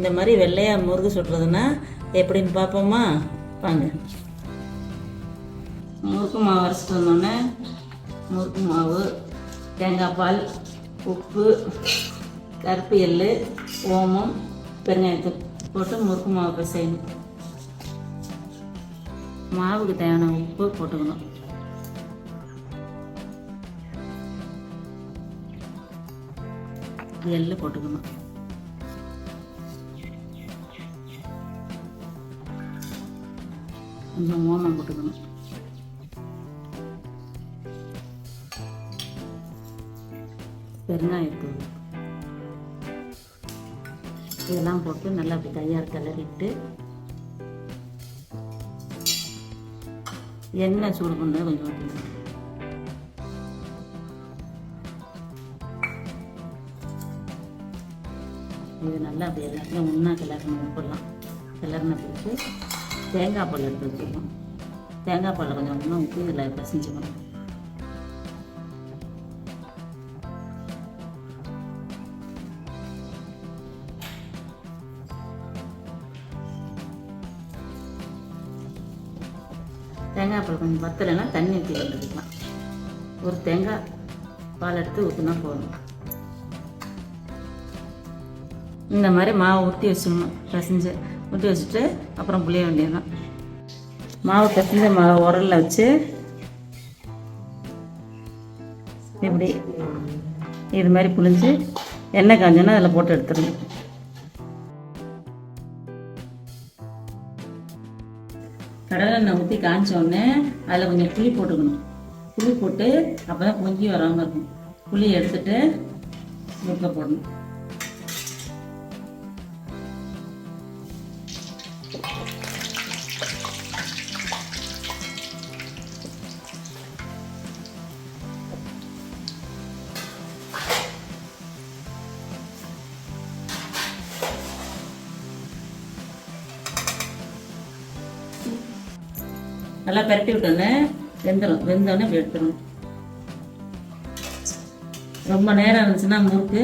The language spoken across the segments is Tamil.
இந்த மாதிரி வெள்ளையாக முறுக்கு சுட்டுறதுன்னா எப்படின்னு பார்ப்போமா? வாங்க. முறுக்கு மாவு அரைச்சிட்டு வந்தோடனே முறுக்கு மாவு, தேங்காய் பால், உப்பு, கருப்பு எள், ஓமம், பெருங்காயத்தூள் போட்டு முறுக்கு மாவு பிசையணும். மாவுக்கு தேவையான உப்பு போட்டுக்கணும். எள் போட்டுக்கணும். கொஞ்சம் ஓமம் போட்டுக்கணும். பெருங்காயத்தூள் இதெல்லாம் போட்டு நல்லா அப்படி கையால் கிளறிட்டு எண்ணெய் சூடு பண்ண கொஞ்சம் ஊற்றிக்கணும். இது நல்லா அப்படி எல்லாத்தையும் ஒன்றா கிளறணும். உப்புலாம் கிளறின பிறகு தேங்காய் பால் எடுத்து வச்சுக்கணும். தேங்காய் பாலை கொஞ்சம் ஒன்றா ஊற்றி இதில் பசைஞ்சுக்கணும். தேங்காய் பால் கொஞ்சம் பத்தலைன்னா தண்ணி ஊற்றி வந்துக்கலாம். ஒரு தேங்காய் பால் எடுத்து ஊற்றினா போதும். இந்த மாதிரி மாவு ஊற்றி வச்சிடணும். பிசைஞ்சு ஊற்றி வச்சுட்டு அப்புறம் புளிய வேண்டியதுதான். மாவு பிசைஞ்ச மாவு உரலில் வச்சு இப்படி இது மாதிரி புளிஞ்சு எண்ணெய் காஞ்சோன்னா அதில் போட்டு எடுத்துடணும். கடலை எண்ணெய் ஊற்றி காய்ச்சோடனே அதில் கொஞ்சம் புளி போட்டுக்கணும். புளி போட்டு அப்போ தான் பொங்கி வராமல் இருக்கும். புளி எடுத்துட்டு முட்டை போடணும். நல்லா பரட்டி விட்டோன்னே வெந்துடும். வெந்தோடனே இப்படி எடுத்துடணும். ரொம்ப நேரம் இருந்துச்சுன்னா முறுக்கு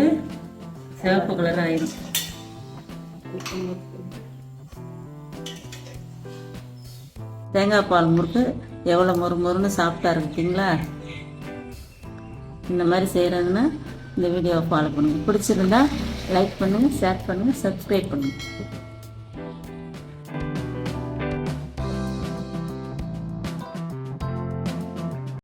சிவப்பு கலர் ஆயிடும். தேங்காய் பால் முறுக்கு எவ்வளோ மொறுன்னு சாப்பிட்டா இருக்குங்களா? இந்த மாதிரி செய்கிறதுன்னா இந்த வீடியோவை ஃபாலோ பண்ணுங்கள். பிடிச்சிருந்தா லைக் பண்ணுங்கள், ஷேர் பண்ணுங்கள், சப்ஸ்கிரைப் பண்ணுங்கள்.